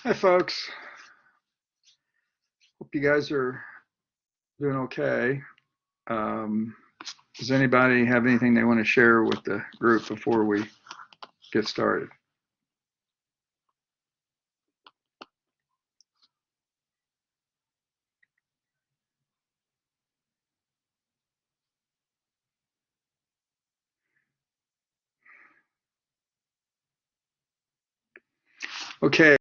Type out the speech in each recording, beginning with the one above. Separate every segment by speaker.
Speaker 1: Hi, folks. Hope you guys are doing okay. Um, does anybody have anything they want to share with the group before we get started? Okay.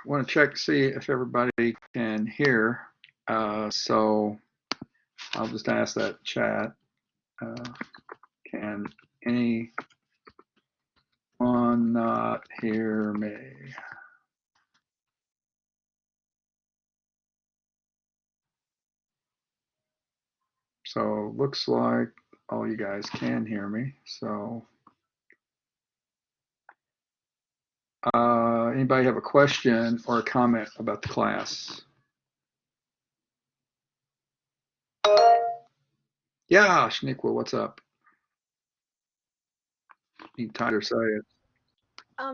Speaker 1: Want to check to see if everybody can hear. So I'll just ask that chat. Uh, can anyone not hear me? So looks like all you guys can hear me. So anybody have a question or a comment about the class? Yeah, Shaniqua, what's up? You can type or say it.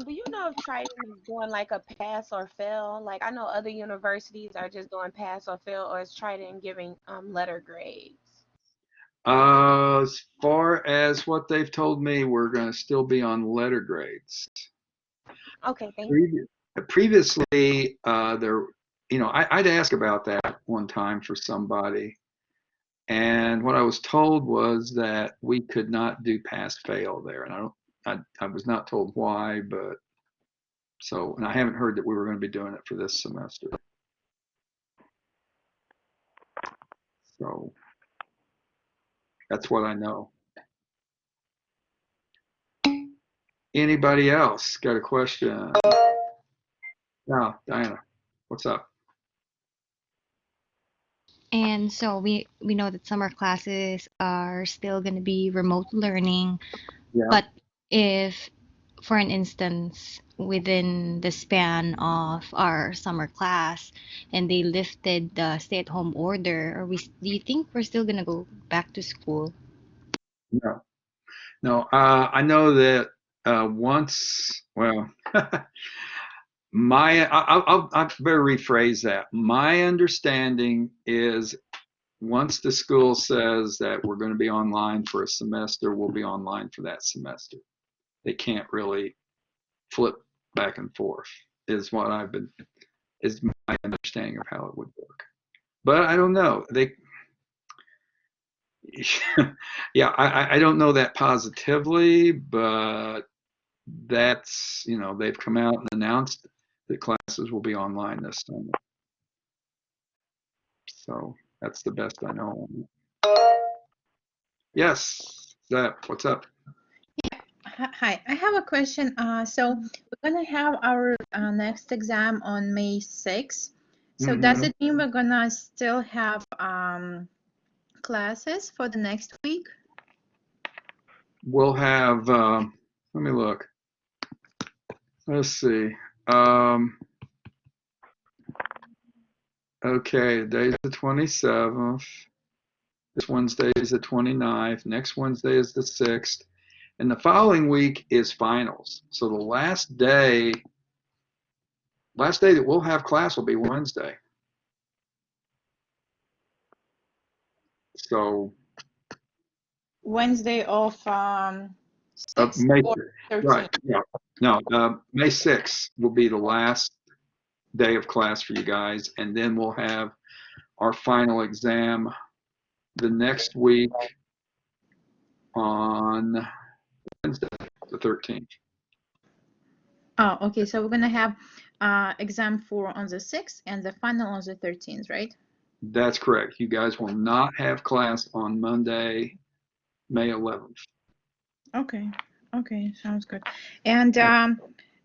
Speaker 2: Do you know if Triton is doing like a pass or fail? Like I know other universities are just doing pass or fail, or is Triton giving letter grades?
Speaker 1: As far as what they've told me, we're going to still be on letter grades.
Speaker 2: Okay, thank you.
Speaker 1: Previ- Previously, I'd ask about that one time for somebody, and what I was told was that we could not do pass fail there, and I was not told why, but so, and I haven't heard that we were going to be doing it for this semester. So that's what I know. Anybody else got a question? Yeah, Diana, what's up?
Speaker 3: And so we know that summer classes are still going to be remote learning,
Speaker 1: Yeah.
Speaker 3: but if, for an instance, within the span of our summer class and they lifted the stay-at-home order, do you think we're still going to go back to school?
Speaker 1: No, no. I know that once. Well, I better rephrase that. My understanding is once the school says that we're going to be online for a semester, we'll be online for that semester. They can't really flip back and forth. Is my understanding of how it would work. But I don't know. Yeah, I don't know that positively, but they've come out and announced that classes will be online this summer. So that's the best I know. Yes, what's up?
Speaker 4: Hi, I have a question. So we're gonna have our next exam on May 6th. So does
Speaker 1: Hmm.
Speaker 4: it mean we're gonna still have classes for the next week?
Speaker 1: We'll have, let me look. Let's see. Um, okay, today's the 27th. This Wednesday is the 29th. Next Wednesday is the 6th. And the following week is finals. So the last day that we'll have class will be Wednesday. So
Speaker 4: Wednesday of 6th
Speaker 1: May,
Speaker 4: or
Speaker 1: right,
Speaker 4: 13th?
Speaker 1: yeah. No, May 6th will be the last day of class for you guys, and then we'll have our final exam the next week on Wednesday, the 13th.
Speaker 4: Oh, okay. So we're gonna have exam 4 on the 6th and the final on the 13th, right?
Speaker 1: That's correct. You guys will not have class on Monday, May 11th.
Speaker 4: Okay. Okay, sounds good. And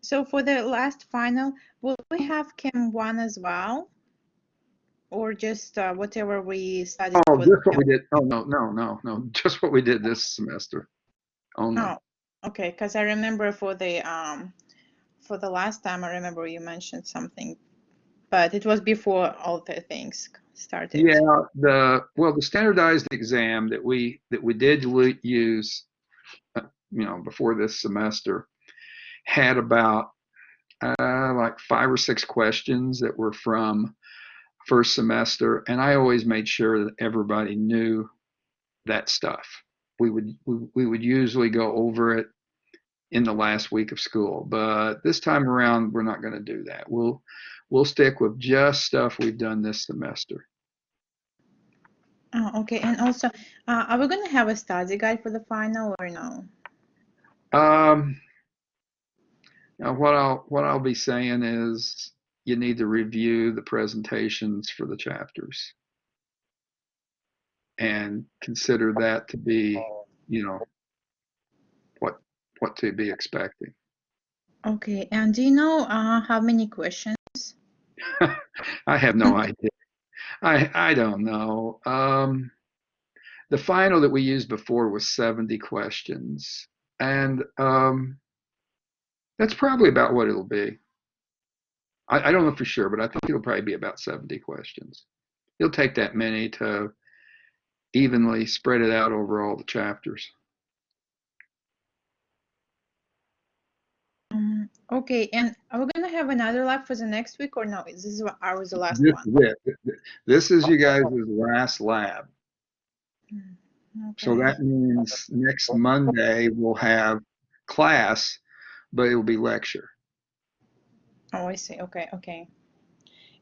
Speaker 4: so for the last final, will we have Chem 1 as well? Or just whatever we studied
Speaker 1: Oh,
Speaker 4: for the
Speaker 1: just what
Speaker 4: Chem?
Speaker 1: we did. Oh, no, no, no, no. Just what we did this semester only.
Speaker 4: Oh, okay. Because I remember for the last time, I remember you mentioned something, but it was before all the things started.
Speaker 1: Yeah, the standardized exam that we did use, before this semester had about like 5 or 6 questions that were from first semester, and I always made sure that everybody knew that stuff. We would usually go over it in the last week of school, but this time around we're not going to do that. We'll stick with just stuff we've done this semester.
Speaker 4: Oh, okay. And also, are we going to have a study guide for the final or no?
Speaker 1: Now what I'll be saying is you need to review the presentations for the chapters and consider that to be, you know, what to be expecting.
Speaker 4: Okay. And do you know how many questions?
Speaker 1: I have no idea. I don't know. The final that we used before was 70 questions, and that's probably about what it'll be. I don't know for sure, but I think it'll probably be about 70 questions. It'll take that many to evenly spread it out over all the chapters.
Speaker 4: Okay. And are we going to have another lab for the next week or no? This is ours the last
Speaker 1: This
Speaker 4: one.
Speaker 1: is it. This is you guys' last lab. So
Speaker 4: Okay.
Speaker 1: that means next Monday we'll have class, but it will be lecture.
Speaker 4: Oh, I see. Okay. Okay.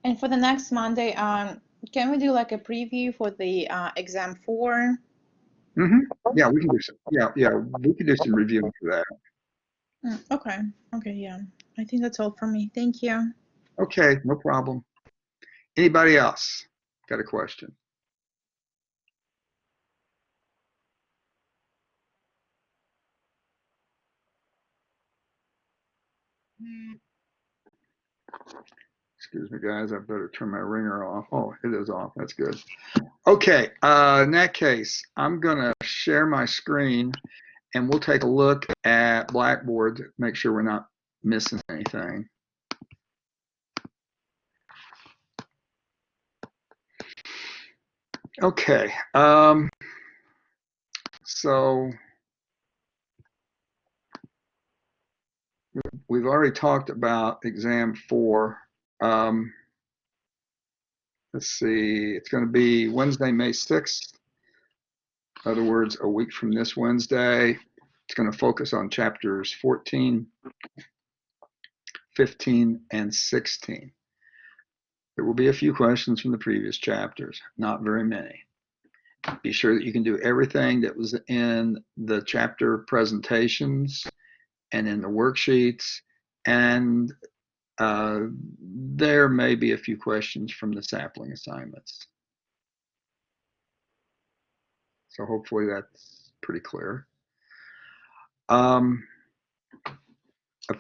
Speaker 4: And for the next Monday, can we do like a preview for the exam 4?
Speaker 1: Yeah, we can do some. Yeah, we can do some reviewing for that.
Speaker 4: Okay. Okay. Yeah. I think that's all for me. Thank you.
Speaker 1: Okay, no problem. Anybody else got a question? Excuse me, guys. I better turn my ringer off. Oh, it is off. That's good. Okay. In that case, I'm gonna share my screen, and we'll take a look at Blackboard to make sure we're not missing anything. Okay. So we've already talked about exam 4. Let's see, it's going to be Wednesday, May 6th. In other words, a week from this Wednesday. It's going to focus on chapters 14, 15, and 16. There will be a few questions from the previous chapters, not very many. Be sure that you can do everything that was in the chapter presentations and in the worksheets, and there may be a few questions from the sapling assignments. So hopefully that's pretty clear. A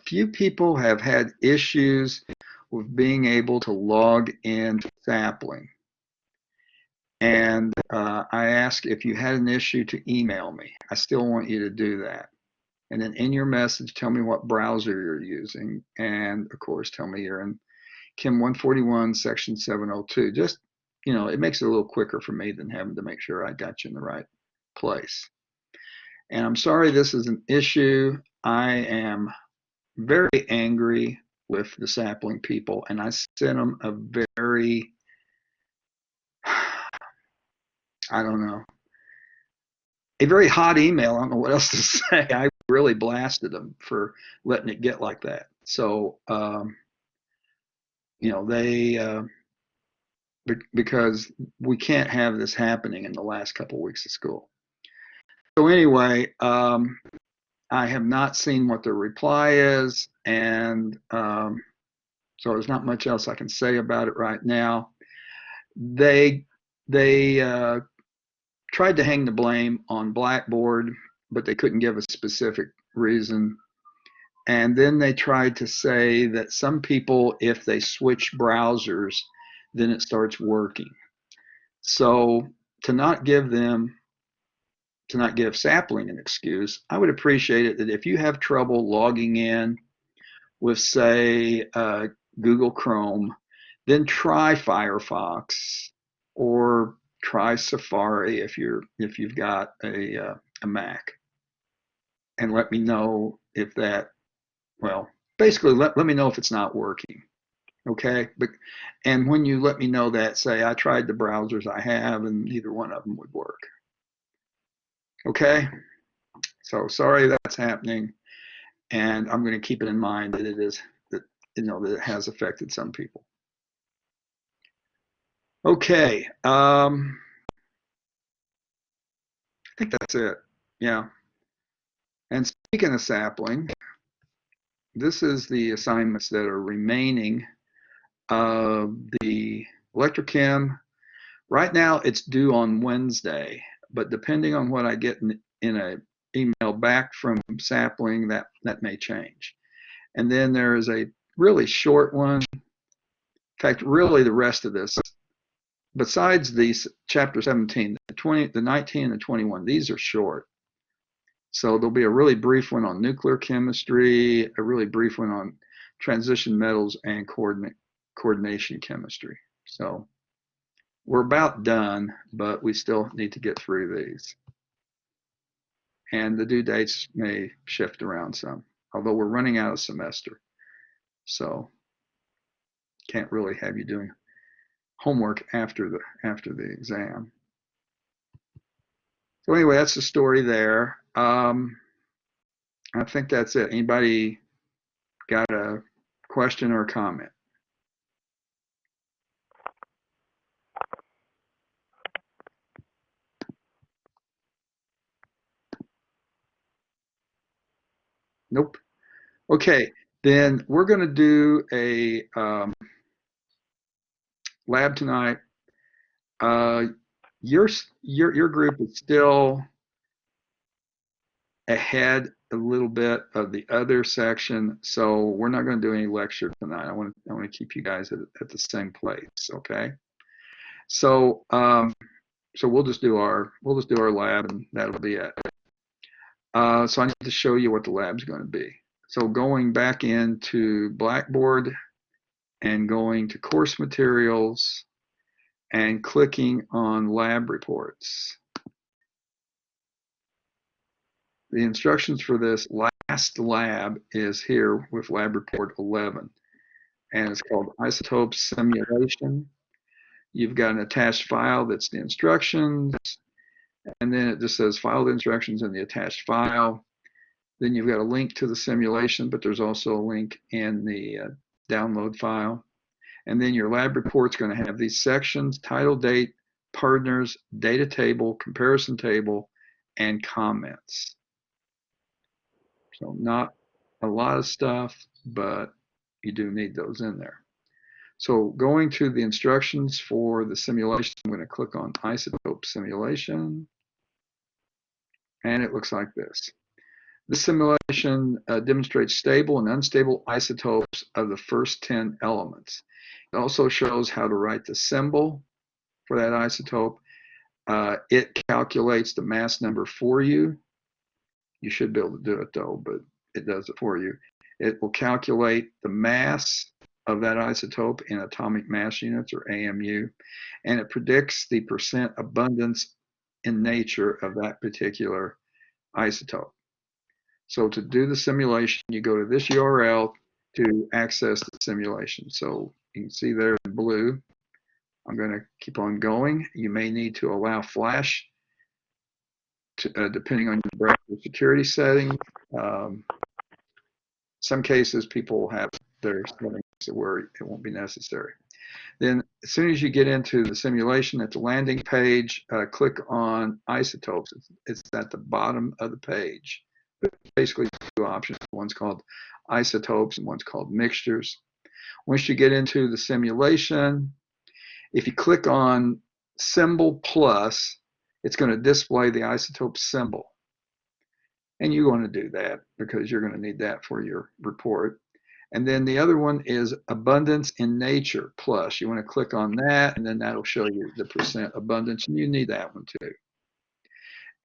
Speaker 1: few people have had issues with being able to log into sapling. And I asked if you had an issue to email me. I still want you to do that. And then in your message, tell me what browser you're using. And of course, tell me you're in CHM141 section 702. Just, it makes it a little quicker for me than having to make sure I got you in the right place. And I'm sorry this is an issue. I am very angry with the sapling people, and I sent them a very, I don't know, a very hot email. I don't know what else to say. I really blasted them for letting it get like that. So, because we can't have this happening in the last couple of weeks of school. So anyway, I have not seen what the reply is, and so there's not much else I can say about it right now. They tried to hang the blame on Blackboard, but they couldn't give a specific reason. And then they tried to say that some people, if they switch browsers, then it starts working. So to not give sapling an excuse, I would appreciate it that if you have trouble logging in with, say, Google Chrome, then try Firefox or try Safari if you've got a Mac, and let me know if that, well, basically let me know if it's not working. Okay. And when you let me know that, say, I tried the browsers I have and neither one of them would work. Okay. So sorry that's happening. And I'm going to keep it in mind that it is, that, that it has affected some people. Okay. I think that's it. Yeah. And speaking of sapling, this is the assignments that are remaining of the electrochem. Right now it's due on Wednesday, but depending on what I get in a email back from sapling, that may change. And then there is a really short one. In fact, really the rest of this, besides these chapter 17, the 19 and the 21, these are short. So there'll be a really brief one on nuclear chemistry, a really brief one on transition metals and coordination chemistry. So we're about done, but we still need to get through these. And the due dates may shift around some, although we're running out of semester. So can't really have you doing homework after the exam. So anyway, that's the story there. I think that's it. Anybody got a question or a comment? Nope. Okay, then we're going to do a lab tonight. Your group is still ahead a little bit of the other section, so we're not going to do any lecture tonight. I want to keep you guys at the same place. Okay. So so we'll just do our lab, and that'll be it. So I need to show you what the lab's going to be. So going back into Blackboard and going to course materials and clicking on lab reports. The instructions for this last lab is here with lab report 11, and it's called isotope simulation. You've got an attached file that's the instructions, and then it just says file the instructions in the attached file. Then you've got a link to the simulation, but there's also a link in the download file. And then your lab report's going to have these sections: title, date, partners, data table, comparison table, and comments. So not a lot of stuff, but you do need those in there. So going to the instructions for the simulation, I'm going to click on isotope simulation, and it looks like this. This simulation demonstrates stable and unstable isotopes of the first 10 elements. It also shows how to write the symbol for that isotope. It calculates the mass number for you. You should be able to do it though, but it does it for you. It will calculate the mass of that isotope in atomic mass units, or AMU, and it predicts the percent abundance in nature of that particular isotope. So to do the simulation, you go to this URL to access the simulation. So you can see there in blue. I'm going to keep on going. You may need to allow flash to, depending on your browser security setting. Some cases people have their settings where it won't be necessary. Then as soon as you get into the simulation at the landing page, click on isotopes. It's at the bottom of the page. But basically two options. One's called isotopes and one's called mixtures. Once you get into the simulation, if you click on symbol plus, it's going to display the isotope symbol. And you want to do that because you're going to need that for your report. And then the other one is abundance in nature plus. You want to click on that, and then that'll show you the percent abundance, and you need that one too.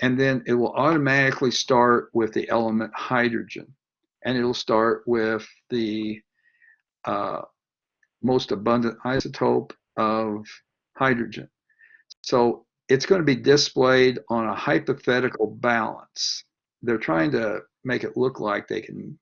Speaker 1: And then it will automatically start with the element hydrogen, and it'll start with the most abundant isotope of hydrogen. So it's going to be displayed on a hypothetical balance. They're trying to make it look like they can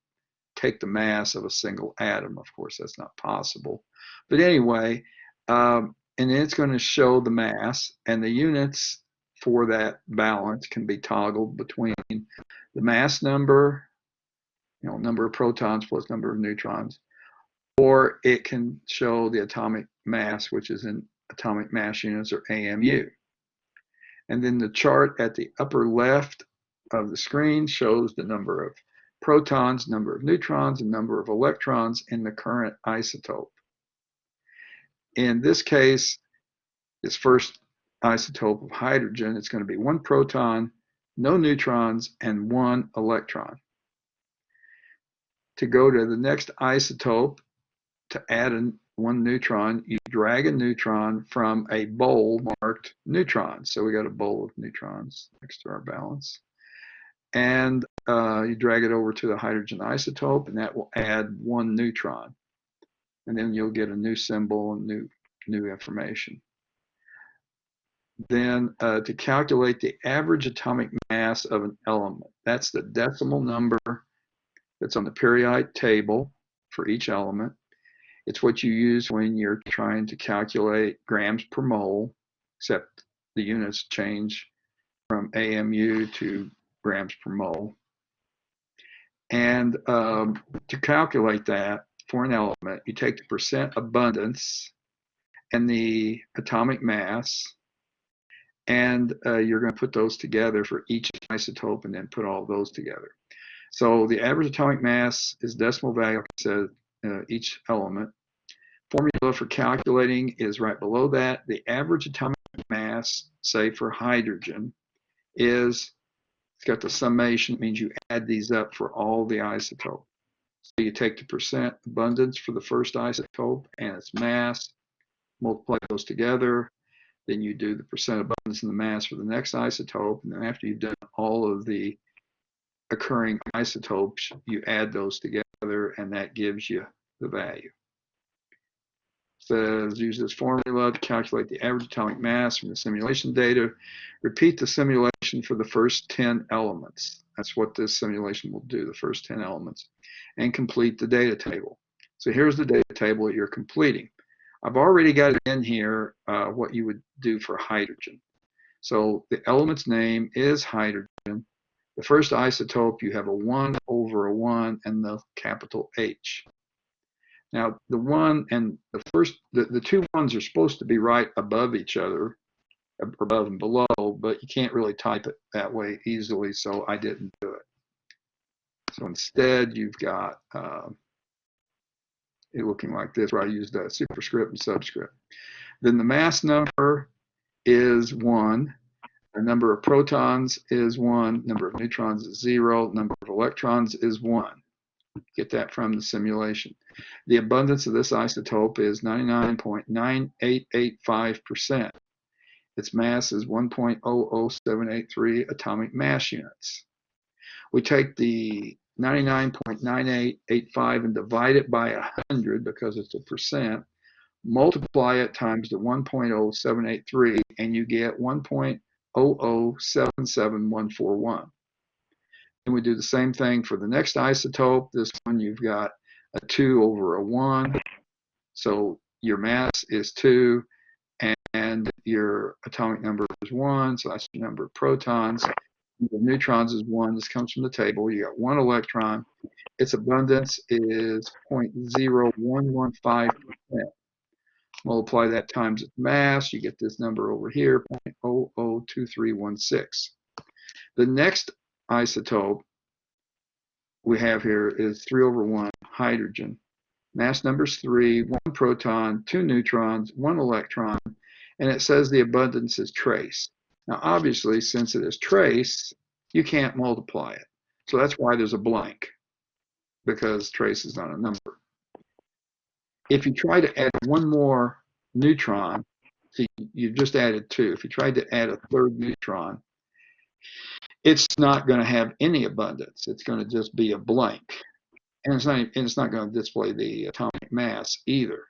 Speaker 1: take the mass of a single atom. Of course, that's not possible. But anyway, and then it's going to show the mass, and the units for that balance can be toggled between the mass number, number of protons plus number of neutrons, or it can show the atomic mass, which is in atomic mass units, or AMU. And then the chart at the upper left of the screen shows the number of protons, number of neutrons, and number of electrons in the current isotope. In this case, this first isotope of hydrogen, it's going to be 1 proton, no neutrons, and 1 electron. To go to the next isotope, to add 1 neutron, you drag a neutron from a bowl marked neutrons. So we got a bowl of neutrons next to our balance. And you drag it over to the hydrogen isotope, and that will add 1 neutron. And then you'll get a new symbol and new information. Then to calculate the average atomic mass of an element, that's the decimal number that's on the periodic table for each element. It's what you use when you're trying to calculate grams per mole, except the units change from AMU to grams per mole. And to calculate that for an element, you take the percent abundance and the atomic mass, and you're going to put those together for each isotope and then put all those together. So the average atomic mass is decimal value, like I said, each element. Formula for calculating is right below that. The average atomic mass, say for hydrogen, it's got the summation. It means you add these up for all the isotopes. So you take the percent abundance for the first isotope and its mass, multiply those together. Then you do the percent abundance and the mass for the next isotope. And then after you've done all of the occurring isotopes, you add those together, and that gives you the value. Says use this formula to calculate the average atomic mass from the simulation data. Repeat the simulation for the first 10 elements. That's what this simulation will do, the first 10 elements. And complete the data table. So here's the data table that you're completing. I've already got it in here, what you would do for hydrogen. So the element's name is hydrogen. The first isotope, you have a 1 over a 1 and the capital H. Now, the 1 and the two ones are supposed to be right above each other, above and below, but you can't really type it that way easily, so I didn't do it. So instead, you've got it looking like this, where I used a superscript and subscript. Then the mass number is 1. The number of protons is 1. Number of neutrons is 0. Number of electrons is 1. Get that from the simulation. The abundance of this isotope is 99.9885%. Its mass is 1.00783 atomic mass units. We take the 99.9885 and divide it by 100 because it's a percent, multiply it times the 1.0783, and you get 1.0077141. And we do the same thing for the next isotope. This one, you've got a 2 over a 1. So your mass is 2, and your atomic number is 1. So that's your number of protons. The neutrons is 1. This comes from the table. You got 1 electron. Its abundance is 0.0115%. Multiply that times its mass. You get this number over here, 0.002316. The next isotope we have here is 3 over 1 hydrogen. Mass number is 3, 1 proton, 2 neutrons, 1 electron, and it says the abundance is trace. Now obviously, since it is trace, you can't multiply it. So that's why there's a blank, because trace is not a number. If you try to add 1 more neutron, see, you've just added 2. If you tried to add a 3rd neutron, it's not going to have any abundance. It's going to just be a blank. And it's not going to display the atomic mass either.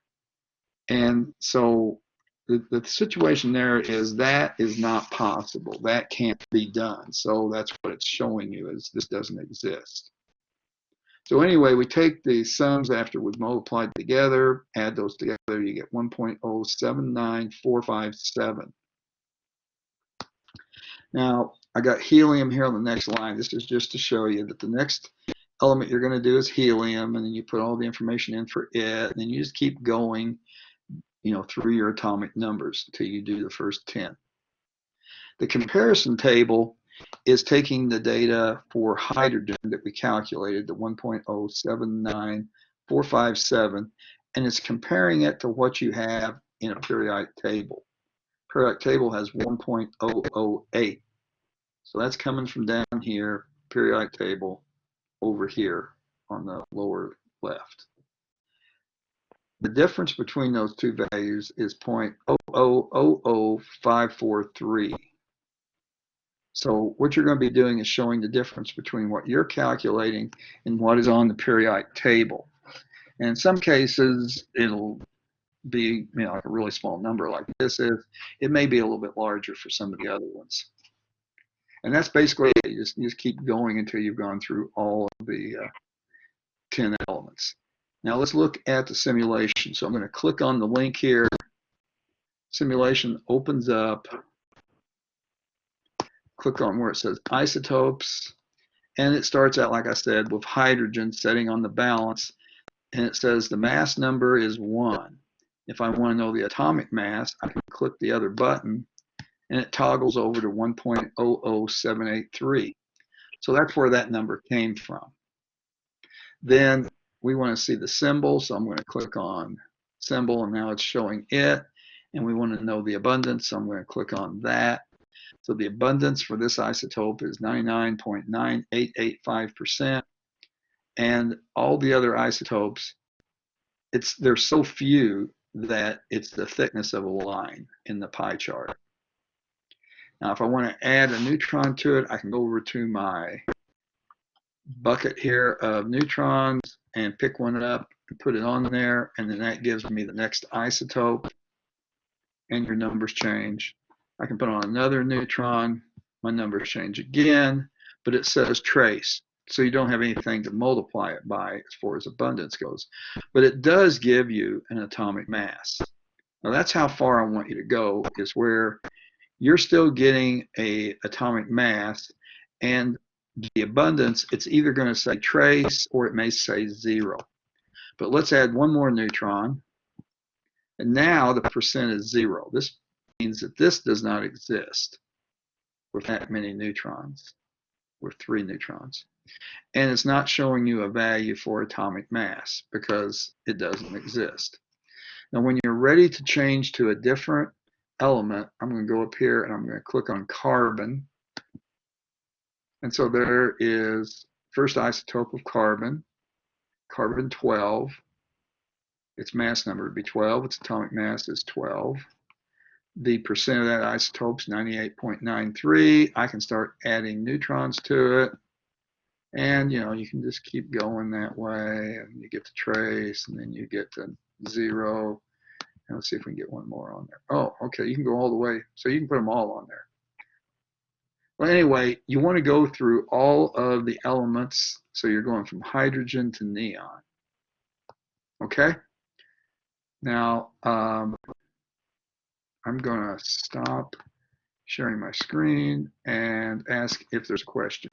Speaker 1: And so the situation there is that is not possible. That can't be done. So that's what it's showing you, is this doesn't exist. So anyway, we take the sums after we've multiplied together, add those together, you get 1.079457. Now, I got helium here on the next line. This is just to show you that the next element you're going to do is helium, and then you put all the information in for it, and then you just keep going, through your atomic numbers until you do the first 10. The comparison table is taking the data for hydrogen that we calculated, the 1.079457, and it's comparing it to what you have in a periodic table. Periodic table has 1.008. So that's coming from down here, periodic table, over here on the lower left. The difference between those two values is 0.0000543. So what you're going to be doing is showing the difference between what you're calculating and what is on the periodic table. And in some cases, it'll be like a really small number like this is. It may be a little bit larger for some of the other ones. And that's basically it. You just keep going until you've gone through all of the 10 elements. Now let's look at the simulation. So I'm going to click on the link here. Simulation opens up. Click on where it says isotopes. And it starts out, like I said, with hydrogen setting on the balance. And it says the mass number is 1. If I want to know the atomic mass, I can click the other button, and it toggles over to 1.00783. So that's where that number came from. Then we want to see the symbol, so I'm going to click on symbol, and now it's showing it. And we want to know the abundance, so I'm going to click on that. So the abundance for this isotope is 99.9885%. And all the other isotopes, there's so few that it's the thickness of a line in the pie chart. Now, if I want to add a neutron to it, I can go over to my bucket here of neutrons and pick one up and put it on there, and then that gives me the next isotope, and your numbers change. I can put on another neutron, my numbers change again, but it says trace, so you don't have anything to multiply it by as far as abundance goes. But it does give you an atomic mass. Now that's how far I want you to go, is where you're still getting an atomic mass, and the abundance, it's either going to say trace or it may say 0. But let's add one more neutron, and now the percent is 0. This means that this does not exist with that many neutrons, with 3 neutrons. And it's not showing you a value for atomic mass because it doesn't exist. Now when you're ready to change to a different element, I'm going to go up here and I'm going to click on carbon. And so there is first isotope of carbon, carbon 12. Its mass number would be 12. Its atomic mass is 12. The percent of that isotope is 98.93. I can start adding neutrons to it. And, you can just keep going that way. And you get to trace, and then you get to 0. And let's see if we can get one more on there. Oh, okay. You can go all the way. So you can put them all on there. Well, anyway, you want to go through all of the elements. So you're going from hydrogen to neon. Okay? Now, I'm going to stop sharing my screen and ask if there's a question.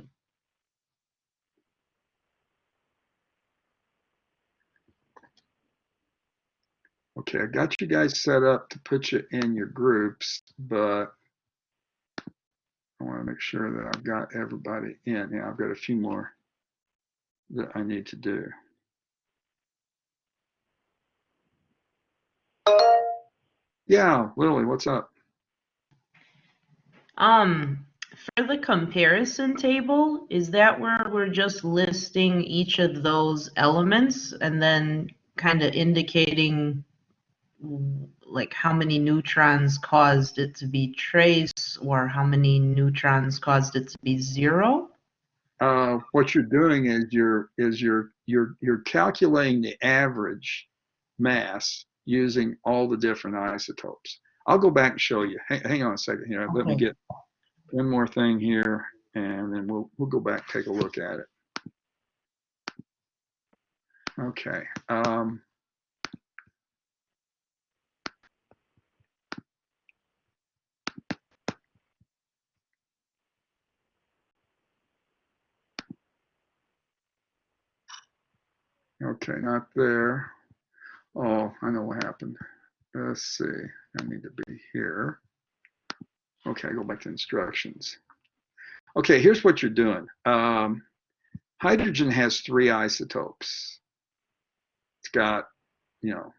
Speaker 1: Okay, I got you guys set up to put you in your groups, but I want to make sure that I've got everybody in. Yeah, I've got a few more that I need to do. Yeah, Lily, what's up?
Speaker 5: For the comparison table, is that where we're just listing each of those elements and then kind of indicating like how many neutrons caused it to be trace or how many neutrons caused it to be 0?
Speaker 1: What you're doing is you're calculating the average mass using all the different isotopes. I'll go back and show you. Hang on a second here. Let me get one more thing here, and then we'll go back and take a look at it. Okay. Okay, not there. Oh, I know what happened. Let's see. I need to be here. Okay, go back to instructions. Okay, here's what you're doing. Hydrogen has 3 isotopes. It's got, you know,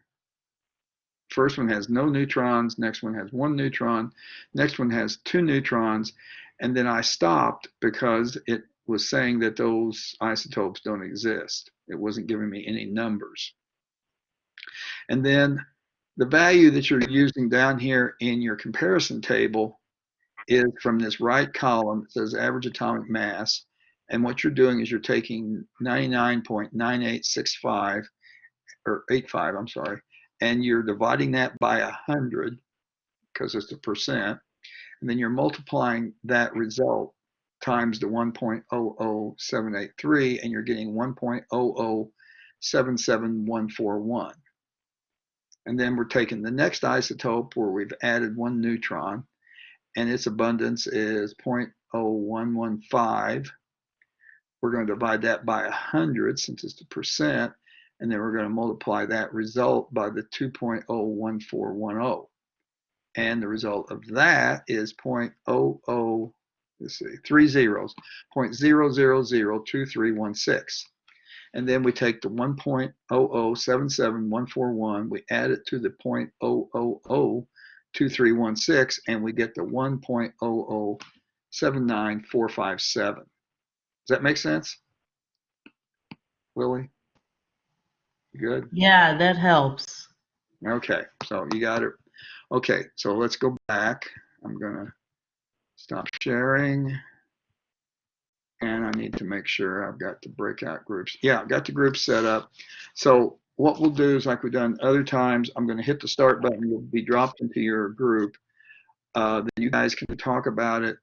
Speaker 1: first one has no neutrons, next one has 1 neutron, next one has 2 neutrons, and then I stopped because it was saying that those isotopes don't exist. It wasn't giving me any numbers. And then the value that you're using down here in your comparison table is from this right column. It says average atomic mass. And what you're doing is you're taking 99.9865 or 85, I'm sorry, and you're dividing that by 100 because it's a percent. And then you're multiplying that result times the 1.00783, and you're getting 1.0077141. And then we're taking the next isotope where we've added 1 neutron, and its abundance is 0.0115. We're going to divide that by 100 since it's the percent, and then we're going to multiply that result by the 2.01410. And the result of that is 0.00, let's see, 3 zeros, 0.0002316. And then we take the 1.0077141, we add it to the 0.0002316, and we get the 1.0079457. Does that make sense, Lily? Good?
Speaker 5: Yeah, that helps.
Speaker 1: Okay, so you got it. Okay, so let's go back. I'm going to stop sharing. And I need to make sure I've got the breakout groups. Yeah, I've got the groups set up. So what we'll do is like we've done other times, I'm going to hit the start button. You'll be dropped into your group. Then you guys can talk about it.